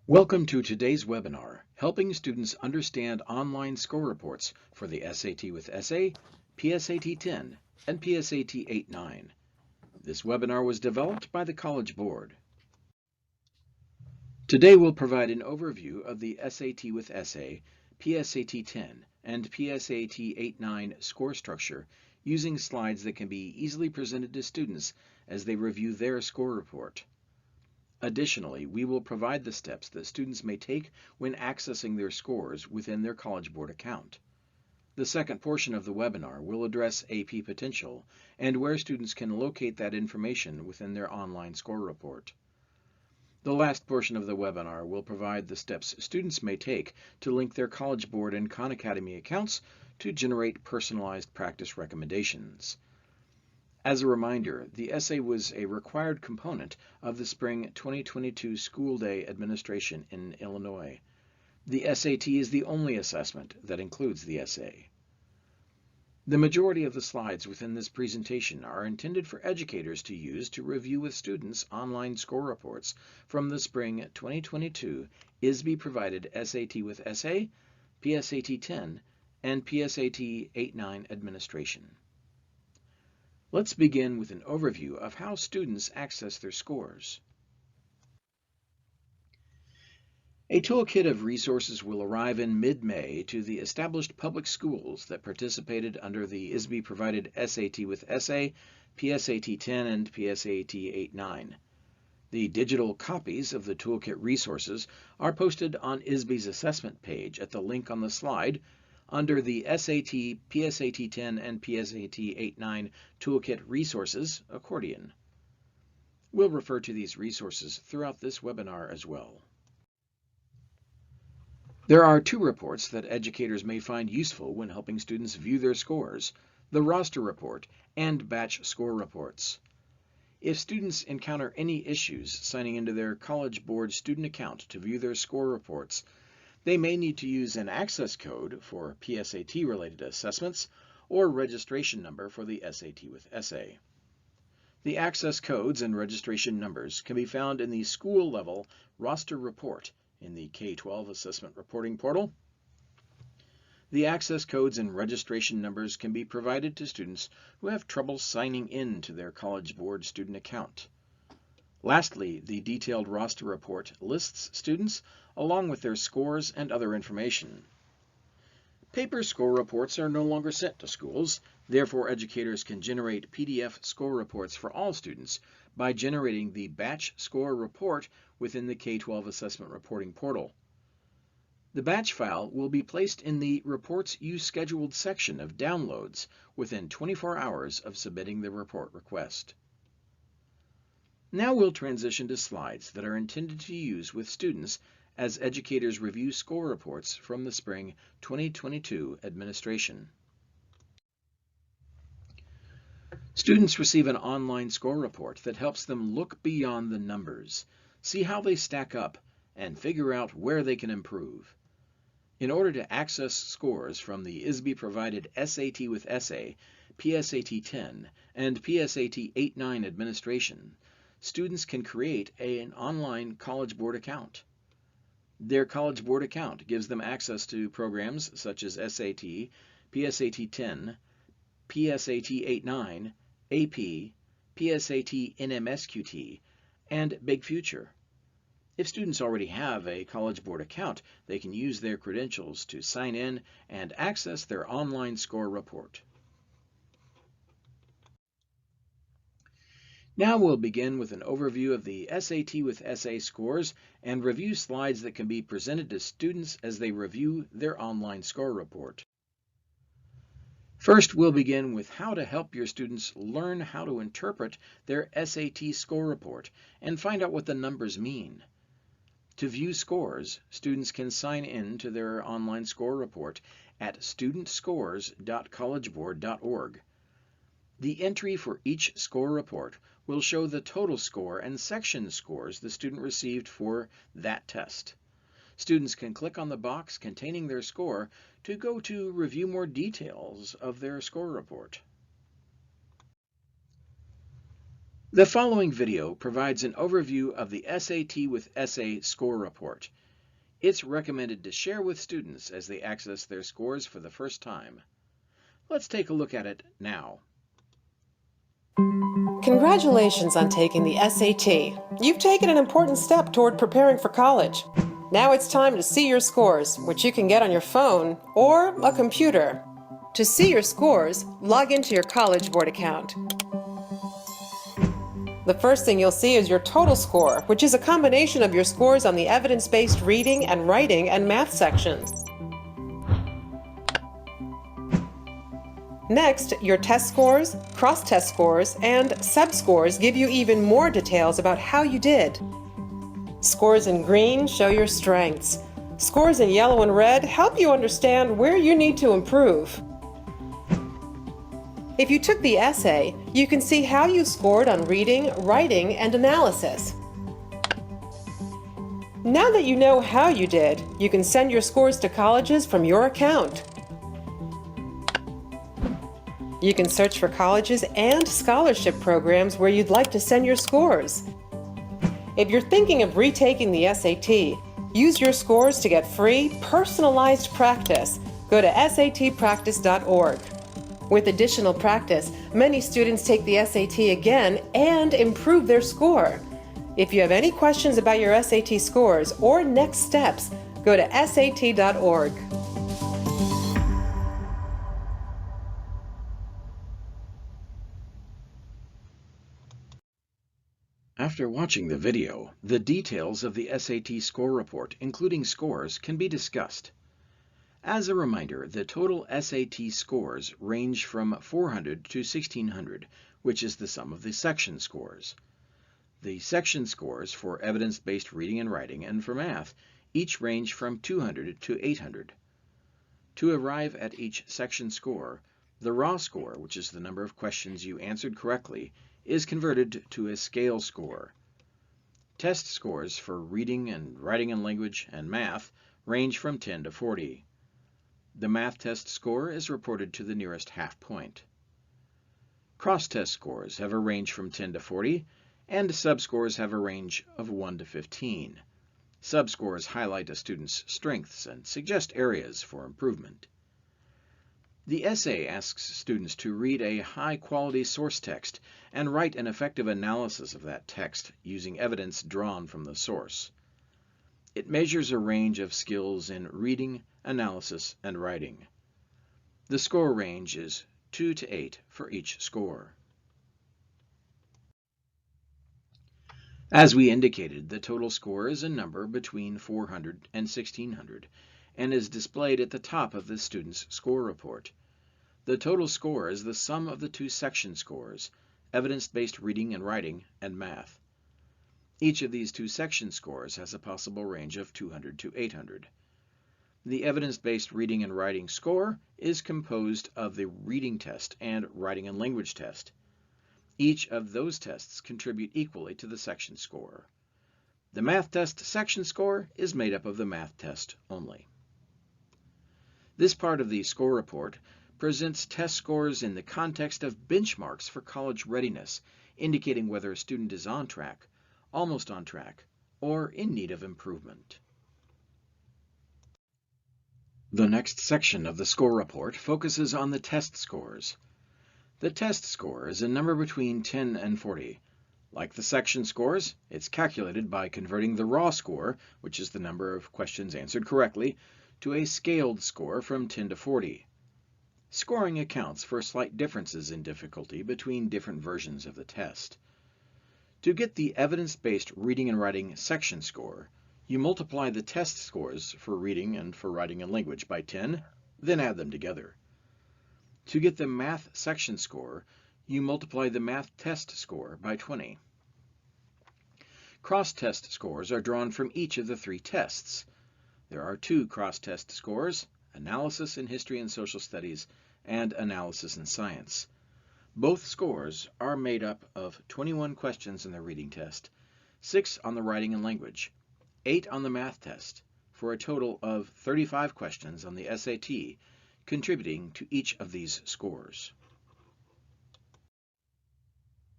Welcome to today's webinar, Helping Students Understand Online Score Reports for the SAT with Essay, PSAT 10, and PSAT 8-9. This webinar was developed by the College Board. Today we'll provide an overview of the SAT with Essay, PSAT 10, and PSAT 8-9 score structure using slides that can be easily presented to students as they review their score report. Additionally, we will provide the steps that students may take when accessing their scores within their College Board account. The second portion of the webinar will address AP potential and where students can locate that information within their online score report. The last portion of the webinar will provide the steps students may take to link their College Board and Khan Academy accounts to generate personalized practice recommendations. As a reminder, the essay was a required component of the spring 2022 school day administration in Illinois. The SAT is the only assessment that includes the essay. The majority of the slides within this presentation are intended for educators to use to review with students online score reports from the spring 2022 ISB-provided SAT with Essay, PSAT 10, and PSAT 8-9 administration. Let's begin with an overview of how students access their scores. A toolkit of resources will arrive in mid-May to the established public schools that participated under the ISB-provided SAT with Essay, PSAT 10, and PSAT 8-9. The digital copies of the toolkit resources are posted on ISB's assessment page at the link on the slide under the SAT, PSAT 10, and PSAT 8-9 Toolkit Resources accordion. We'll refer to these resources throughout this webinar as well. There are two reports that educators may find useful when helping students view their scores: the roster report and batch score reports. If students encounter any issues signing into their College Board student account to view their score reports, they may need to use an access code for PSAT-related assessments or registration number for the SAT with Essay. The access codes and registration numbers can be found in the school-level roster report in the K-12 Assessment Reporting Portal. The access codes and registration numbers can be provided to students who have trouble signing in to their College Board student account. Lastly, the detailed roster report lists students along with their scores and other information. Paper score reports are no longer sent to schools. Therefore, educators can generate PDF score reports for all students by generating the batch score report within the K-12 Assessment Reporting Portal. The batch file will be placed in the Reports You Scheduled section of Downloads within 24 hours of submitting the report request. Now we'll transition to slides that are intended to use with students as educators review score reports from the spring 2022 administration. Students receive an online score report that helps them look beyond the numbers, see how they stack up, and figure out where they can improve. In order to access scores from the ISB-provided SAT with Essay, PSAT 10, and PSAT 8-9 administration, students can create an online College Board account. Their College Board account gives them access to programs such as SAT, PSAT 10, PSAT 8-9, AP, PSAT NMSQT, and Big Future. If students already have a College Board account, they can use their credentials to sign in and access their online score report. Now we'll begin with an overview of the SAT with Essay scores and review slides that can be presented to students as they review their online score report. First, we'll begin with how to help your students learn how to interpret their SAT score report and find out what the numbers mean. To view scores, students can sign in to their online score report at studentscores.collegeboard.org. The entry for each score report will show the total score and section scores the student received for that test. Students can click on the box containing their score to go to review more details of their score report. The following video provides an overview of the SAT with Essay Score Report. It's recommended to share with students as they access their scores for the first time. Let's take a look at it now. Congratulations on taking the SAT. You've taken an important step toward preparing for college. Now it's time to see your scores, which you can get on your phone or a computer. To see your scores, log into your College Board account. The first thing you'll see is your total score, which is a combination of your scores on the evidence-based reading and writing and math sections. Next, your test scores, cross-test scores, and sub-scores give you even more details about how you did. Scores in green show your strengths. Scores in yellow and red help you understand where you need to improve. If you took the essay, you can see how you scored on reading, writing, and analysis. Now that you know how you did, you can send your scores to colleges from your account. You can search for colleges and scholarship programs where you'd like to send your scores. If you're thinking of retaking the SAT, use your scores to get free, personalized practice. Go to satpractice.org. With additional practice, many students take the SAT again and improve their score. If you have any questions about your SAT scores or next steps, go to sat.org. After watching the video, the details of the SAT score report, including scores, can be discussed. As a reminder, the total SAT scores range from 400 to 1600, which is the sum of the section scores. The section scores for evidence-based reading and writing and for math each range from 200 to 800. To arrive at each section score, the raw score, which is the number of questions you answered correctly, is converted to a scale score. Test scores for reading and writing and language and math range from 10 to 40. The math test score is reported to the nearest half point. Cross-test scores have a range from 10 to 40, and sub-scores have a range of 1 to 15. Sub-scores highlight a student's strengths and suggest areas for improvement. The essay asks students to read a high-quality source text and write an effective analysis of that text using evidence drawn from the source. It measures a range of skills in reading, analysis, and writing. The score range is 2 to 8 for each score. As we indicated, the total score is a number between 400 and 1600 and is displayed at the top of the student's score report. The total score is the sum of the two section scores, evidence-based reading and writing, and math. Each of these two section scores has a possible range of 200 to 800. The evidence-based reading and writing score is composed of the reading test and writing and language test. Each of those tests contribute equally to the section score. The math test section score is made up of the math test only. This part of the score report presents test scores in the context of benchmarks for college readiness, indicating whether a student is on track, almost on track, or in need of improvement. The next section of the score report focuses on the test scores. The test score is a number between 10 and 40. Like the section scores, it's calculated by converting the raw score, which is the number of questions answered correctly, to a scaled score from 10 to 40. Scoring accounts for slight differences in difficulty between different versions of the test. To get the evidence-based reading and writing section score, you multiply the test scores for reading and for writing and language by 10, then add them together. To get the math section score, you multiply the math test score by 20. Cross-test scores are drawn from each of the three tests. There are two cross-test scores, analysis in history and social studies, and analysis in science. Both scores are made up of 21 questions in the reading test, 6 on the writing and language, 8 on the math test, for a total of 35 questions on the SAT, contributing to each of these scores.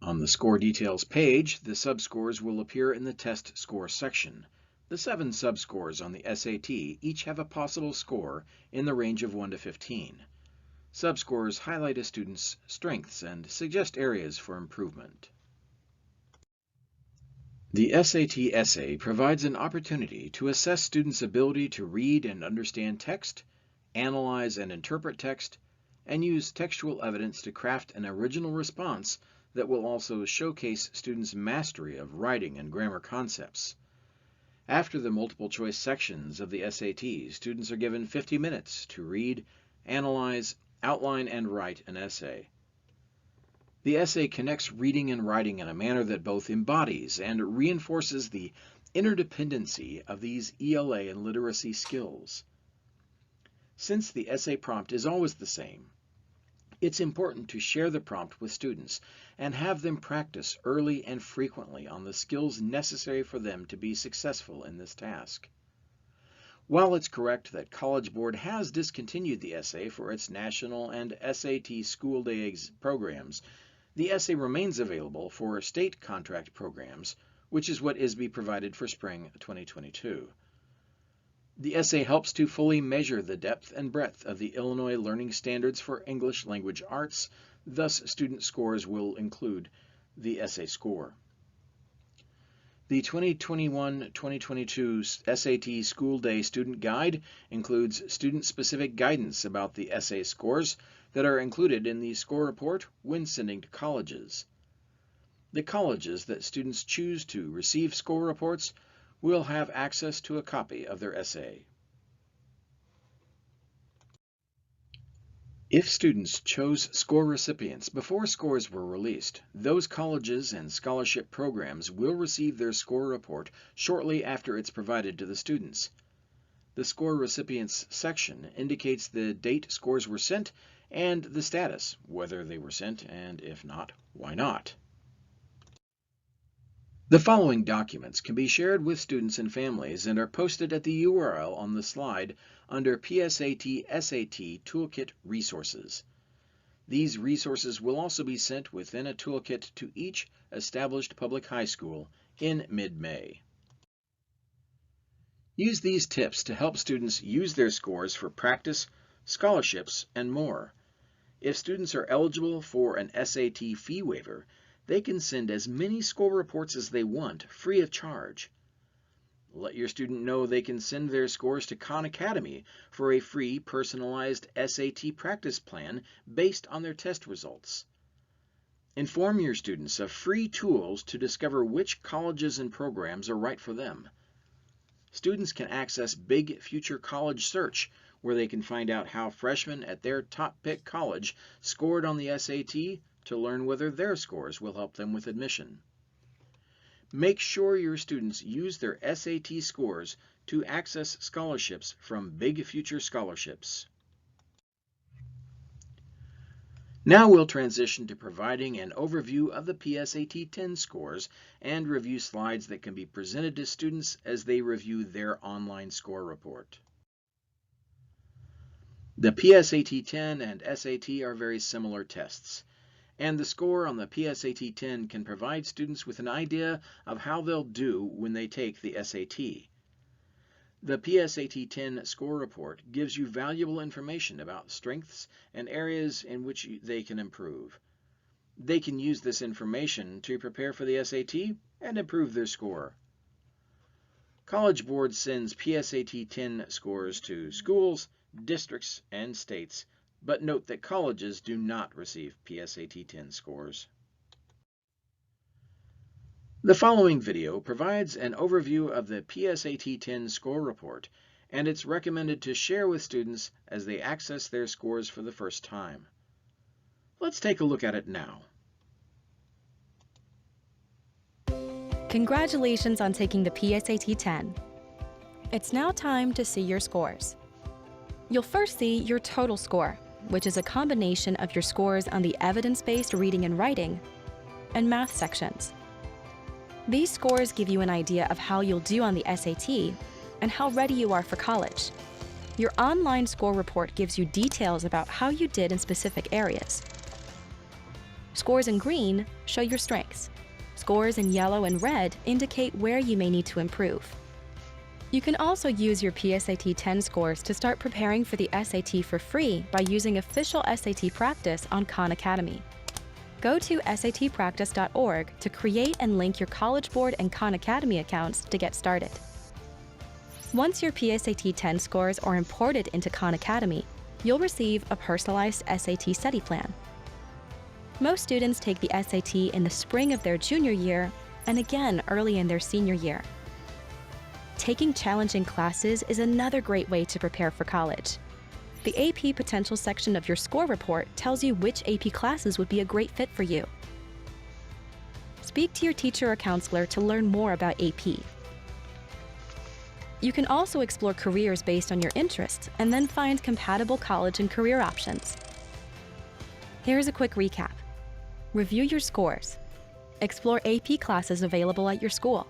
On the score details page, the subscores will appear in the test score section. The 7 subscores on the SAT each have a possible score in the range of 1 to 15. Subscores highlight a student's strengths and suggest areas for improvement. The SAT essay provides an opportunity to assess students' ability to read and understand text, analyze and interpret text, and use textual evidence to craft an original response that will also showcase students' mastery of writing and grammar concepts. After the multiple-choice sections of the SAT, students are given 50 minutes to read, analyze, outline, and write an essay. The essay connects reading and writing in a manner that both embodies and reinforces the interdependency of these ELA and literacy skills. Since the essay prompt is always the same, it's important to share the prompt with students and have them practice early and frequently on the skills necessary for them to be successful in this task. While it's correct that College Board has discontinued the essay for its national and SAT school day programs, the essay remains available for state contract programs, which is what ISB provided for spring 2022. The essay helps to fully measure the depth and breadth of the Illinois Learning Standards for English Language Arts, thus student scores will include the essay score. The 2021-2022 SAT School Day Student Guide includes student-specific guidance about the essay scores that are included in the score report when sending to colleges. The colleges that students choose to receive score reports will have access to a copy of their essay. If students chose score recipients before scores were released, those colleges and scholarship programs will receive their score report shortly after it's provided to the students. The score recipients section indicates the date scores were sent and the status, whether they were sent, and if not, why not. The following documents can be shared with students and families and are posted at the URL on the slide under PSAT SAT Toolkit Resources. These resources will also be sent within a toolkit to each established public high school in mid-May. Use these tips to help students use their scores for practice, scholarships, and more. If students are eligible for an SAT fee waiver, they can send as many score reports as they want, free of charge. Let your student know they can send their scores to Khan Academy for a free, personalized SAT practice plan based on their test results. Inform your students of free tools to discover which colleges and programs are right for them. Students can access Big Future College Search, where they can find out how freshmen at their top pick college scored on the SAT to learn whether their scores will help them with admission. Make sure your students use their SAT scores to access scholarships from Big Future Scholarships. Now we'll transition to providing an overview of the PSAT 10 scores and review slides that can be presented to students as they review their online score report. The PSAT 10 and SAT are very similar tests, and the score on the PSAT 10 can provide students with an idea of how they'll do when they take the SAT. The PSAT 10 score report gives you valuable information about strengths and areas in which they can improve. They can use this information to prepare for the SAT and improve their score. College Board sends PSAT 10 scores to schools, districts, and states, but note that colleges do not receive PSAT 10 scores. The following video provides an overview of the PSAT 10 score report, and it's recommended to share with students as they access their scores for the first time. Let's take a look at it now. Congratulations on taking the PSAT 10. It's now time to see your scores. You'll first see your total score, which is a combination of your scores on the evidence-based reading and writing and math sections. These scores give you an idea of how you'll do on the SAT and how ready you are for college. Your online score report gives you details about how you did in specific areas. Scores in green show your strengths. Scores in yellow and red indicate where you may need to improve. You can also use your PSAT 10 scores to start preparing for the SAT for free by using official SAT practice on Khan Academy. Go to satpractice.org to create and link your College Board and Khan Academy accounts to get started. Once your PSAT 10 scores are imported into Khan Academy, you'll receive a personalized SAT study plan. Most students take the SAT in the spring of their junior year and again early in their senior year. Taking challenging classes is another great way to prepare for college. The AP Potential section of your score report tells you which AP classes would be a great fit for you. Speak to your teacher or counselor to learn more about AP. You can also explore careers based on your interests and then find compatible college and career options. Here's a quick recap. Review your scores. Explore AP classes available at your school.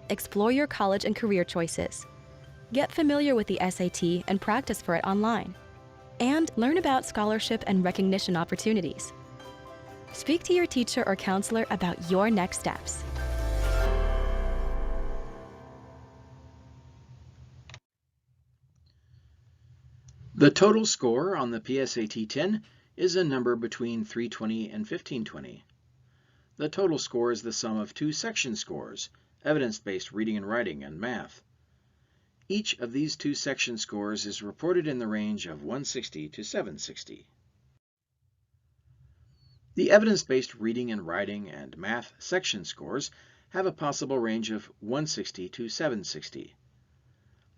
Explore your college and career choices. Get familiar with the SAT and practice for it online. And learn about scholarship and recognition opportunities. Speak to your teacher or counselor about your next steps. The total score on the PSAT 10 is a number between 320 and 1520. The total score is the sum of two section scores, evidence-based reading and writing, and math. Each of these two section scores is reported in the range of 160 to 760. The evidence-based reading and writing and math section scores have a possible range of 160 to 760.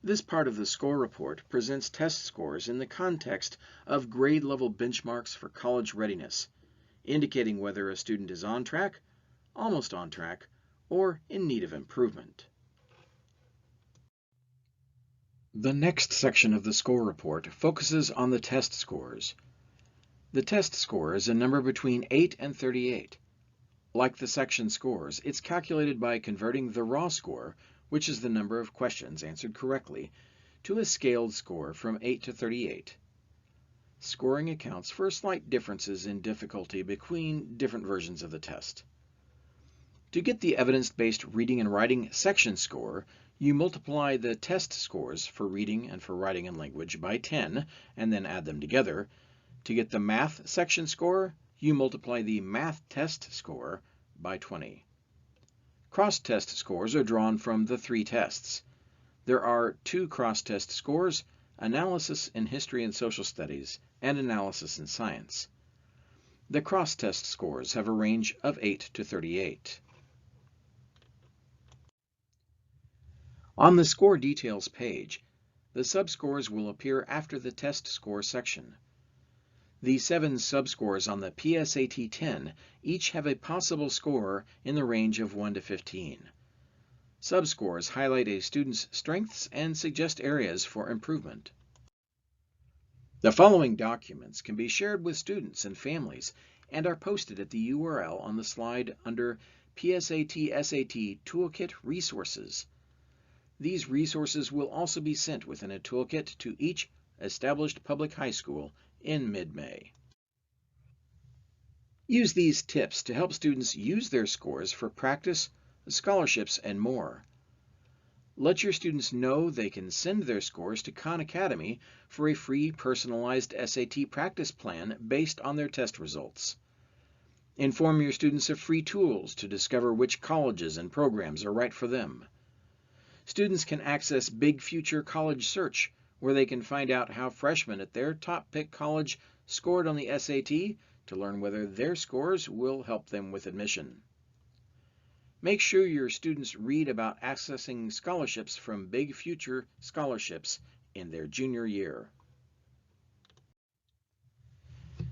This part of the score report presents test scores in the context of grade-level benchmarks for college readiness, indicating whether a student is on track, almost on track, or in need of improvement. The next section of the score report focuses on the test scores. The test score is a number between 8 and 38. Like the section scores, it's calculated by converting the raw score, which is the number of questions answered correctly, to a scaled score from 8 to 38. Scoring accounts for slight differences in difficulty between different versions of the test. To get the evidence-based reading and writing section score, you multiply the test scores for reading and for writing and language by 10 and then add them together. To get the math section score, you multiply the math test score by 20. Cross-test scores are drawn from the three tests. There are two cross-test scores, analysis in history and social studies, and analysis in science. The cross-test scores have a range of 8 to 38. On the score details page, the subscores will appear after the test score section. The 7 subscores on the PSAT 10 each have a possible score in the range of 1 to 15. Subscores highlight a student's strengths and suggest areas for improvement. The following documents can be shared with students and families and are posted at the URL on the slide under PSAT SAT Toolkit Resources. These resources will also be sent within a toolkit to each established public high school in mid-May. Use these tips to help students use their scores for practice, scholarships, and more. Let your students know they can send their scores to Khan Academy for a free personalized SAT practice plan based on their test results. Inform your students of free tools to discover which colleges and programs are right for them. Students can access Big Future College Search, where they can find out how freshmen at their top pick college scored on the SAT to learn whether their scores will help them with admission. Make sure your students read about accessing scholarships from Big Future Scholarships in their junior year.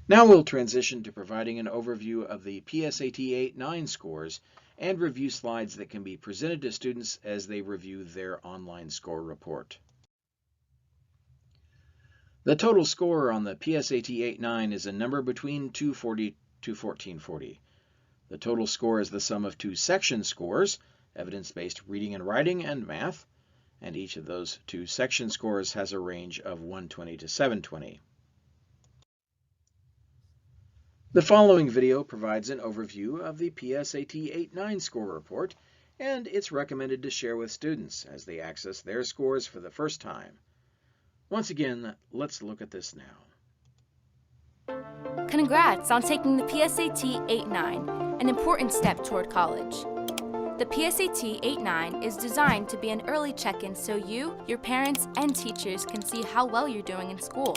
Now we'll transition to providing an overview of the PSAT 8-9 scores and review slides that can be presented to students as they review their online score report. The total score on the PSAT 8-9 is a number between 240 to 1440. The total score is the sum of two section scores, evidence-based reading and writing and math, and each of those two section scores has a range of 120 to 720. The following video provides an overview of the PSAT 8-9 score report, and it's recommended to share with students as they access their scores for the first time. Once again, let's look at this now. Congrats on taking the PSAT 8-9, an important step toward college. The PSAT 8-9 is designed to be an early check-in so you, your parents, and teachers can see how well you're doing in school.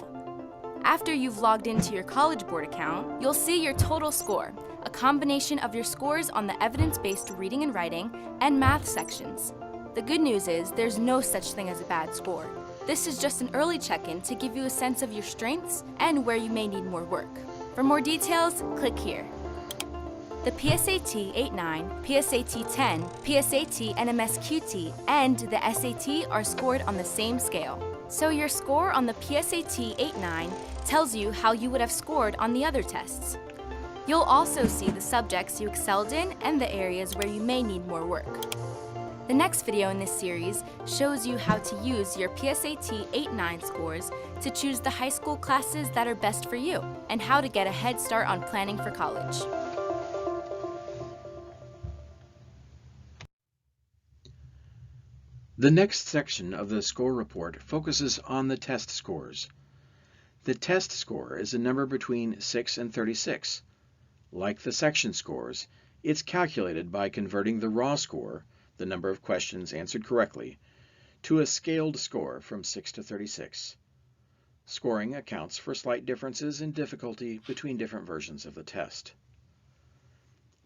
After you've logged into your College Board account, you'll see your total score, a combination of your scores on the evidence-based reading and writing and math sections. The good news is there's no such thing as a bad score. This is just an early check-in to give you a sense of your strengths and where you may need more work. For more details, click here. The PSAT 8-9, PSAT 10, PSAT NMSQT, and the SAT are scored on the same scale. So your score on the PSAT 8-9 tells you how you would have scored on the other tests. You'll also see the subjects you excelled in and the areas where you may need more work. The next video in this series shows you how to use your PSAT 8-9 scores to choose the high school classes that are best for you and how to get a head start on planning for college. The next section of the score report focuses on the test scores. The test score is a number between 6 and 36. Like the section scores, it's calculated by converting the raw score, the number of questions answered correctly, to a scaled score from 6 to 36. Scoring accounts for slight differences in difficulty between different versions of the test.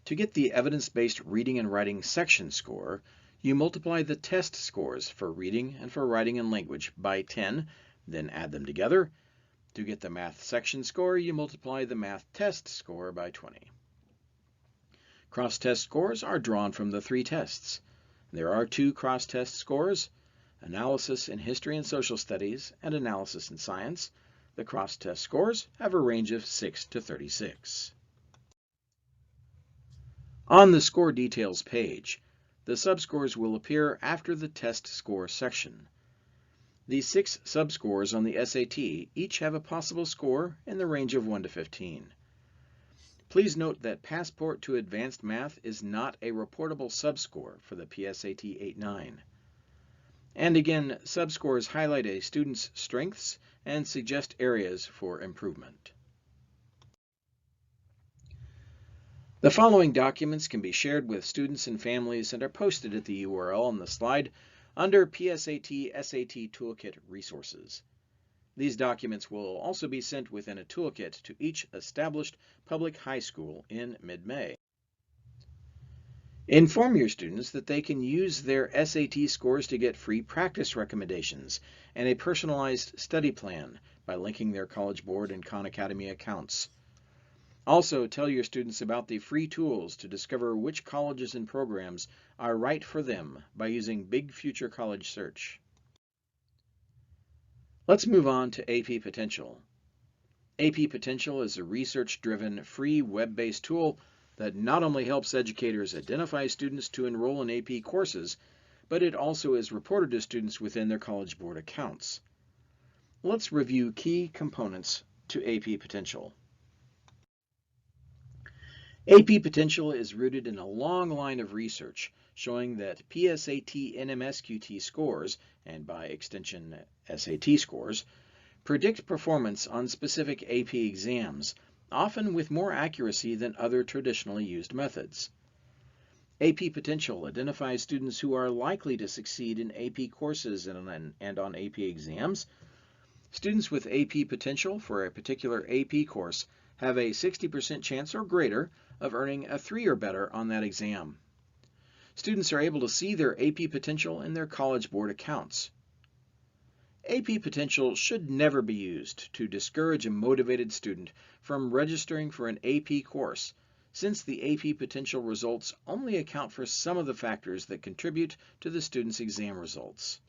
To get the evidence-based reading and writing section score, you multiply the test scores for reading and for writing and language by 10, then add them together. To get the math section score, you multiply the math test score by 20. Cross-test scores are drawn from the 3 tests. There are 2 cross-test scores, analysis in history and social studies and analysis in science. The cross-test scores have a range of 6 to 36. On the score details page, the subscores will appear after the test score section. The 6 subscores on the SAT each have a possible score in the range of 1 to 15. Please note that Passport to Advanced Math is not a reportable subscore for the PSAT 8-9. And again, subscores highlight a student's strengths and suggest areas for improvement. The following documents can be shared with students and families and are posted at the URL on the slide under PSAT SAT Toolkit Resources. These documents will also be sent within a toolkit to each established public high school in mid-May. Inform your students that they can use their SAT scores to get free practice recommendations and a personalized study plan by linking their College Board and Khan Academy accounts. Also, tell your students about the free tools to discover which colleges and programs are right for them by using Big Future College Search. Let's move on to AP Potential. AP Potential is a research-driven, free web-based tool that not only helps educators identify students to enroll in AP courses, but it also is reported to students within their College Board accounts. Let's review key components to AP Potential. AP Potential is rooted in a long line of research showing that PSAT NMSQT scores, and by extension SAT scores, predict performance on specific AP exams, often with more accuracy than other traditionally used methods. AP Potential identifies students who are likely to succeed in AP courses and on AP exams. Students with AP Potential for a particular AP course have a 60% chance or greater of earning a 3 or better on that exam. Students are able to see their AP Potential in their College Board accounts. AP Potential should never be used to discourage a motivated student from registering for an AP course, since the AP Potential results only account for some of the factors that contribute to the student's exam results.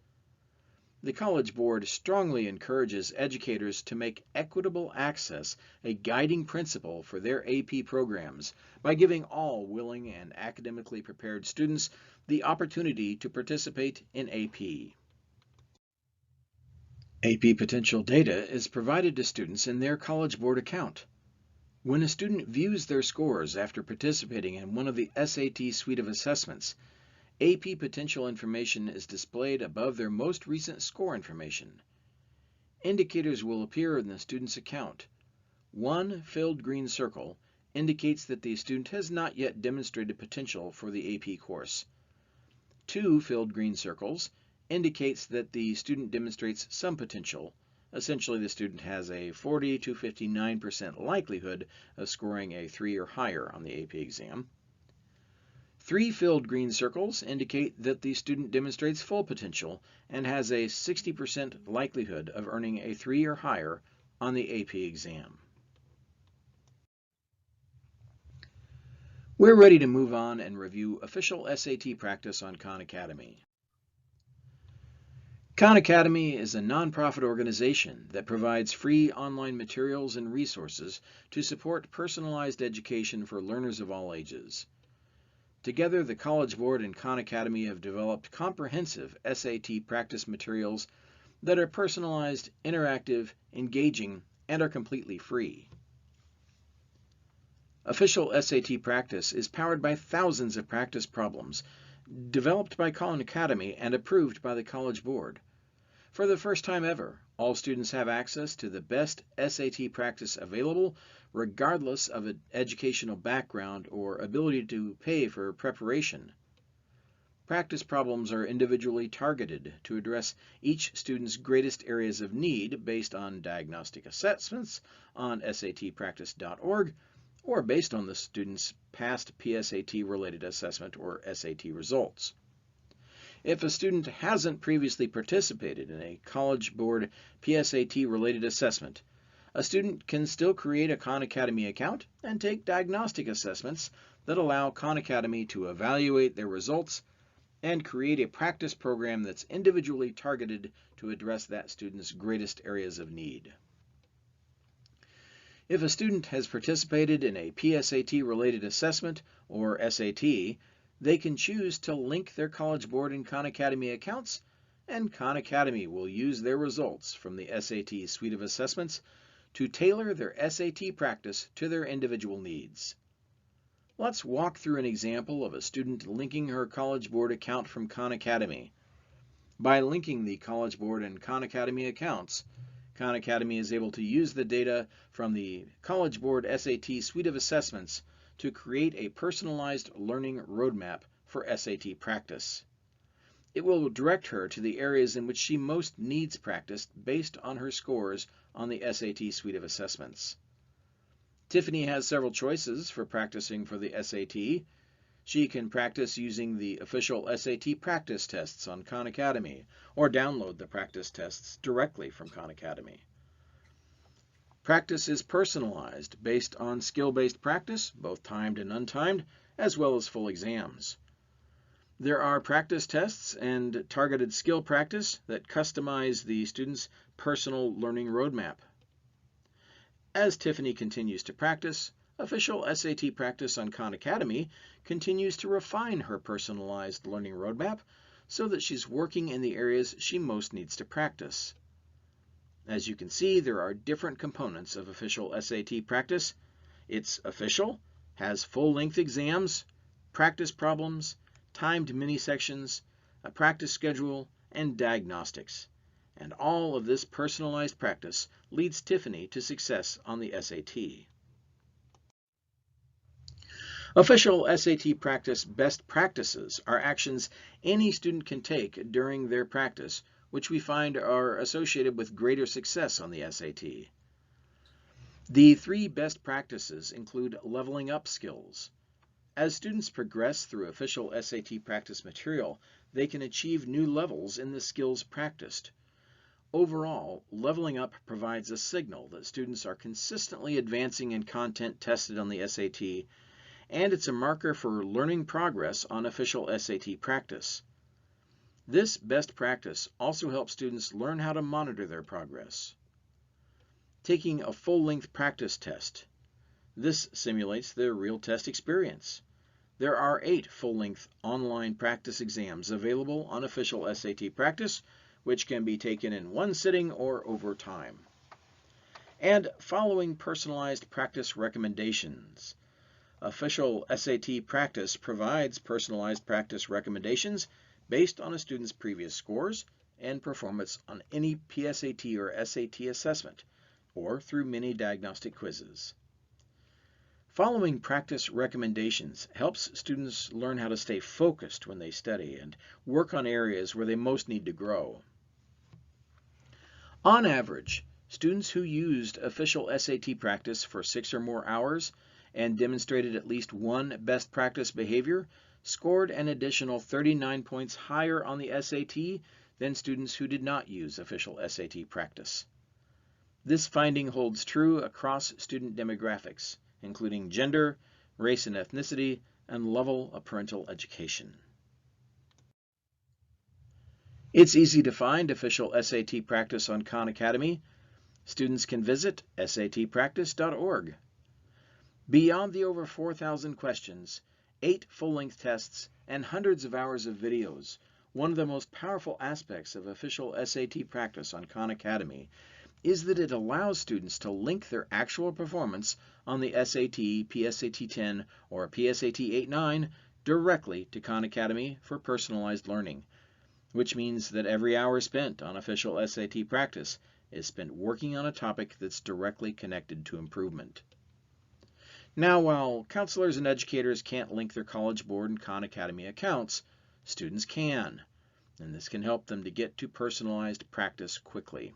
The College Board strongly encourages educators to make equitable access a guiding principle for their AP programs by giving all willing and academically prepared students the opportunity to participate in AP. AP Potential data is provided to students in their College Board account. When a student views their scores after participating in one of the SAT suite of assessments, AP potential information is displayed above their most recent score information. Indicators will appear in the student's account. One filled green circle indicates that the student has not yet demonstrated potential for the AP course. Two filled green circles indicates that the student demonstrates some potential. Essentially, the student has a 40 to 59% likelihood of scoring a 3 or higher on the AP exam. Three filled green circles indicate that the student demonstrates full potential and has a 60% likelihood of earning a 3 or higher on the AP exam. We're ready to move on and review official SAT practice on Khan Academy. Khan Academy is a nonprofit organization that provides free online materials and resources to support personalized education for learners of all ages. Together, the College Board and Khan Academy have developed comprehensive SAT practice materials that are personalized, interactive, engaging, and are completely free. Official SAT practice is powered by thousands of practice problems developed by Khan Academy and approved by the College Board. For the first time ever, all students have access to the best SAT practice available, regardless of an educational background or ability to pay for preparation. Practice problems are individually targeted to address each student's greatest areas of need based on diagnostic assessments on satpractice.org or based on the student's past PSAT-related assessment or SAT results. If a student hasn't previously participated in a College Board PSAT-related assessment, a student can still create a Khan Academy account and take diagnostic assessments that allow Khan Academy to evaluate their results and create a practice program that's individually targeted to address that student's greatest areas of need. If a student has participated in a PSAT-related assessment or SAT, they can choose to link their College Board and Khan Academy accounts, and Khan Academy will use their results from the SAT suite of assessments to tailor their SAT practice to their individual needs. Let's walk through an example of a student linking her College Board account from Khan Academy. By linking the College Board and Khan Academy accounts, Khan Academy is able to use the data from the College Board SAT suite of assessments to create a personalized learning roadmap for SAT practice. It will direct her to the areas in which she most needs practice based on her scores on the SAT suite of assessments. Tiffany has several choices for practicing for the SAT. She can practice using the official SAT practice tests on Khan Academy or download the practice tests directly from Khan Academy. Practice is personalized based on skill-based practice, both timed and untimed, as well as full exams. There are practice tests and targeted skill practice that customize the student's personal learning roadmap. As Tiffany continues to practice, official SAT practice on Khan Academy continues to refine her personalized learning roadmap so that she's working in the areas she most needs to practice. As you can see, there are different components of official SAT practice. It's official, has full-length exams, practice problems, timed mini-sections, a practice schedule, and diagnostics. And all of this personalized practice leads Tiffany to success on the SAT. Official SAT practice best practices are actions any student can take during their practice, which we find are associated with greater success on the SAT. The three best practices include leveling up skills. As students progress through official SAT practice material, they can achieve new levels in the skills practiced. Overall, leveling up provides a signal that students are consistently advancing in content tested on the SAT, and it's a marker for learning progress on official SAT practice. This best practice also helps students learn how to monitor their progress. Taking a full-length practice test. This simulates the real test experience. There are 8 full-length online practice exams available on official SAT practice, which can be taken in one sitting or over time. and following personalized practice recommendations. Official SAT Practice provides personalized practice recommendations based on a student's previous scores and performance on any PSAT or SAT assessment, or through mini diagnostic quizzes. Following practice recommendations helps students learn how to stay focused when they study and work on areas where they most need to grow. On average, students who used official SAT practice for 6 or more hours and demonstrated at least one best practice behavior scored an additional 39 points higher on the SAT than students who did not use official SAT practice. This finding holds true across student demographics, including gender, race and ethnicity, and level of parental education. It's easy to find official SAT practice on Khan Academy. Students can visit satpractice.org. Beyond the over 4,000 questions, 8 full-length tests, and hundreds of hours of videos, one of the most powerful aspects of official SAT practice on Khan Academy is that it allows students to link their actual performance on the SAT, PSAT 10, or PSAT 8-9 directly to Khan Academy for personalized learning, which means that every hour spent on official SAT practice is spent working on a topic that's directly connected to improvement. Now, while counselors and educators can't link their College Board and Khan Academy accounts, students can, and this can help them to get to personalized practice quickly.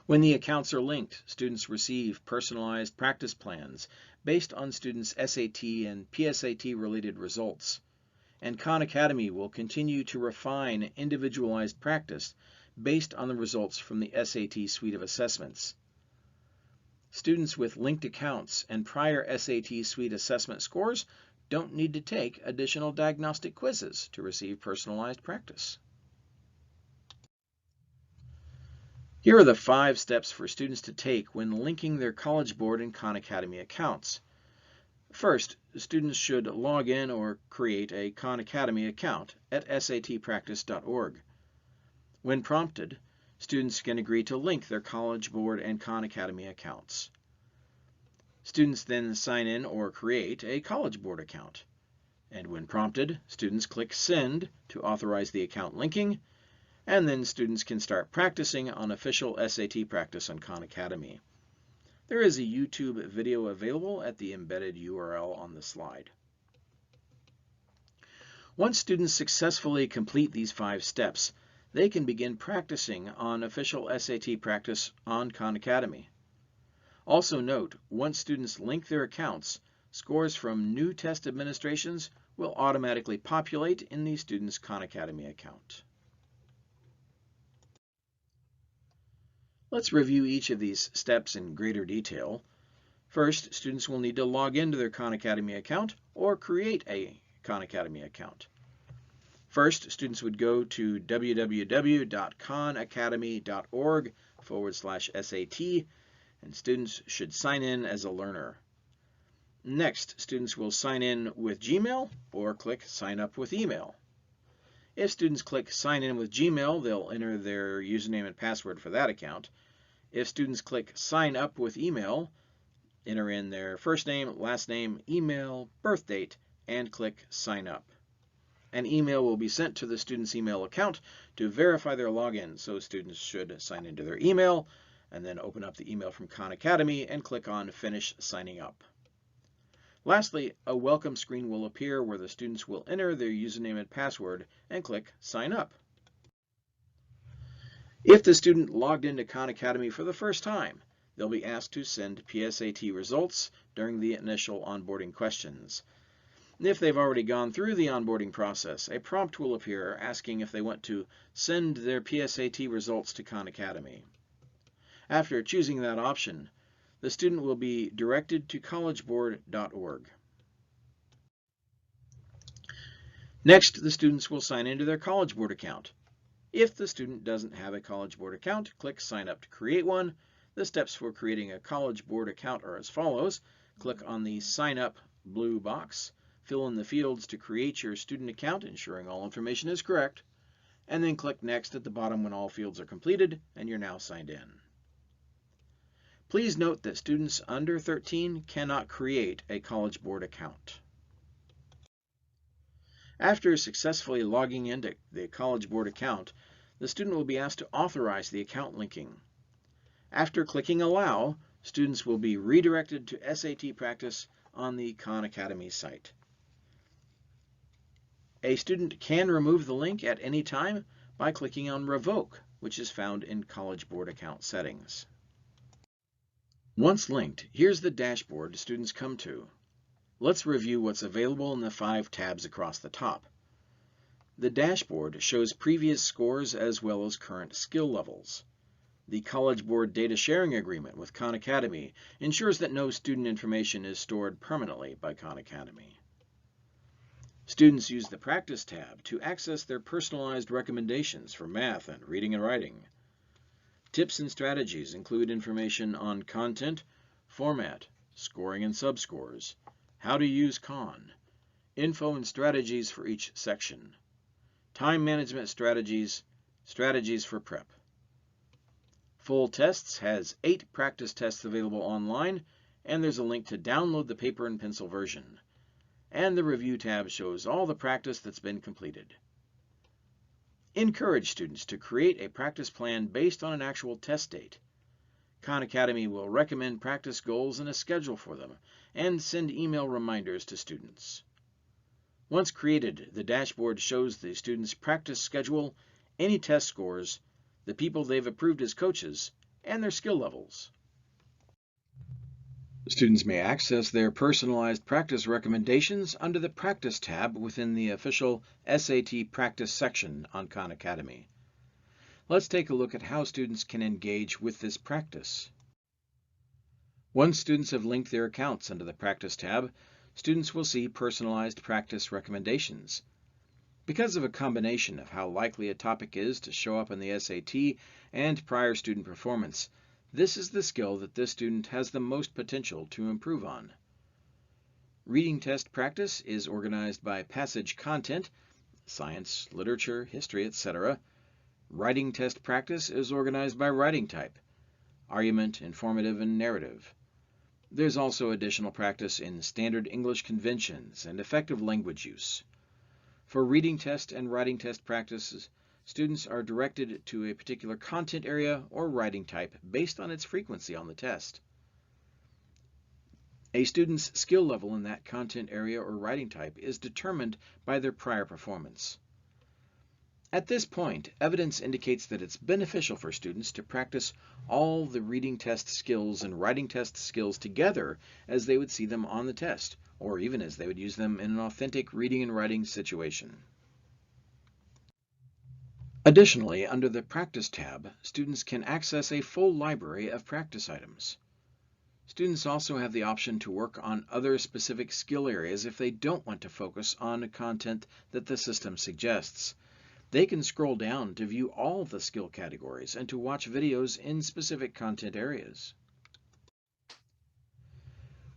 When the accounts are linked, students receive personalized practice plans based on students' SAT and PSAT related results, and Khan Academy will continue to refine individualized practice based on the results from the SAT suite of assessments. Students with linked accounts and prior SAT suite assessment scores don't need to take additional diagnostic quizzes to receive personalized practice. Here are the 5 steps for students to take when linking their College Board and Khan Academy accounts. First, students should log in or create a Khan Academy account at satpractice.org. When prompted, students can agree to link their College Board and Khan Academy accounts. Students then sign in or create a College Board account. And when prompted, students click Send to authorize the account linking, and then students can start practicing on official SAT practice on Khan Academy. There is a YouTube video available at the embedded URL on the slide. Once students successfully complete these 5 steps, they can begin practicing on official SAT practice on Khan Academy. Also note, once students link their accounts, scores from new test administrations will automatically populate in the student's Khan Academy account. Let's review each of these steps in greater detail. First, students will need to log into their Khan Academy account or create a Khan Academy account. First, students would go to www.khanacademy.org/SAT, and students should sign in as a learner. Next, students will sign in with Gmail or click Sign Up with Email. If students click Sign in with Gmail, they'll enter their username and password for that account. If students click Sign Up with Email, enter in their first name, last name, email, birth date, and click Sign Up. An email will be sent to the student's email account to verify their login, so students should sign into their email and then open up the email from Khan Academy and click on Finish Signing Up. Lastly, a welcome screen will appear where the students will enter their username and password and click Sign Up. If the student logged into Khan Academy for the first time, they'll be asked to send PSAT results during the initial onboarding questions. If they've already gone through the onboarding process, a prompt will appear asking if they want to send their PSAT results to Khan Academy. After choosing that option, the student will be directed to collegeboard.org. Next, the students will sign into their College Board account. If the student doesn't have a College Board account, click Sign Up to create one. The steps for creating a College Board account are as follows. Click on the Sign Up blue box. Fill in the fields to create your student account, ensuring all information is correct. And then click Next at the bottom when all fields are completed, and you're now signed in. Please note that students under 13 cannot create a College Board account. After successfully logging into the College Board account, the student will be asked to authorize the account linking. After clicking Allow, students will be redirected to SAT practice on the Khan Academy site. A student can remove the link at any time by clicking on Revoke, which is found in College Board account settings. Once linked, here's the dashboard students come to. Let's review what's available in the 5 tabs across the top. The dashboard shows previous scores as well as current skill levels. The College Board Data Sharing Agreement with Khan Academy ensures that no student information is stored permanently by Khan Academy. Students use the Practice tab to access their personalized recommendations for math and reading and writing. Tips and strategies include information on content, format, scoring and subscores, how to use Khan, info and strategies for each section, time management strategies, strategies for prep. Full Tests has 8 practice tests available online, and there's a link to download the paper and pencil version. And the Review tab shows all the practice that's been completed. Encourage students to create a practice plan based on an actual test date. Khan Academy will recommend practice goals and a schedule for them, and send email reminders to students. Once created, the dashboard shows the students' practice schedule, any test scores, the people they've approved as coaches, and their skill levels. Students may access their personalized practice recommendations under the Practice tab within the official SAT Practice section on Khan Academy. Let's take a look at how students can engage with this practice. Once students have linked their accounts under the Practice tab, students will see personalized practice recommendations. Because of a combination of how likely a topic is to show up in the SAT and prior student performance, this is the skill that this student has the most potential to improve on. Reading test practice is organized by passage content, science, literature, history, etc. Writing test practice is organized by writing type, argument, informative, and narrative. There's also additional practice in standard English conventions and effective language use. For reading test and writing test practices, students are directed to a particular content area or writing type based on its frequency on the test. A student's skill level in that content area or writing type is determined by their prior performance. At this point, evidence indicates that it's beneficial for students to practice all the reading test skills and writing test skills together as they would see them on the test, or even as they would use them in an authentic reading and writing situation. Additionally, under the Practice tab, students can access a full library of practice items. Students also have the option to work on other specific skill areas if they don't want to focus on content that the system suggests. They can scroll down to view all the skill categories and to watch videos in specific content areas.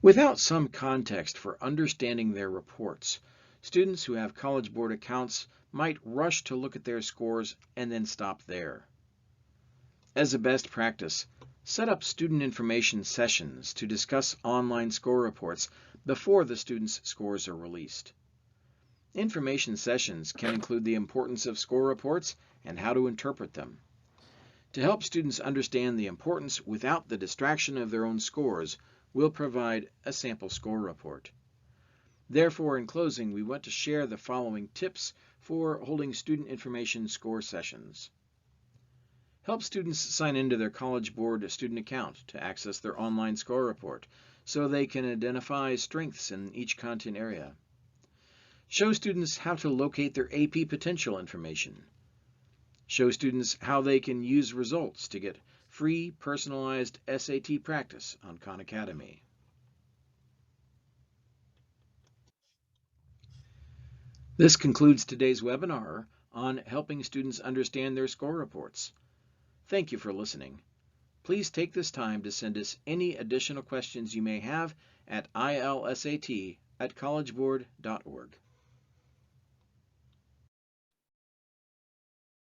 Without some context for understanding their reports, students who have College Board accounts might rush to look at their scores and then stop there. As a best practice, set up student information sessions to discuss online score reports before the students' scores are released. Information sessions can include the importance of score reports and how to interpret them. To help students understand the importance without the distraction of their own scores, we'll provide a sample score report. Therefore, in closing, we want to share the following tips for holding student information score sessions. Help students sign into their College Board student account to access their online score report so they can identify strengths in each content area. Show students how to locate their AP potential information. Show students how they can use results to get free personalized SAT practice on Khan Academy. This concludes today's webinar on helping students understand their score reports. Thank you for listening. Please take this time to send us any additional questions you may have at ilsat@collegeboard.org.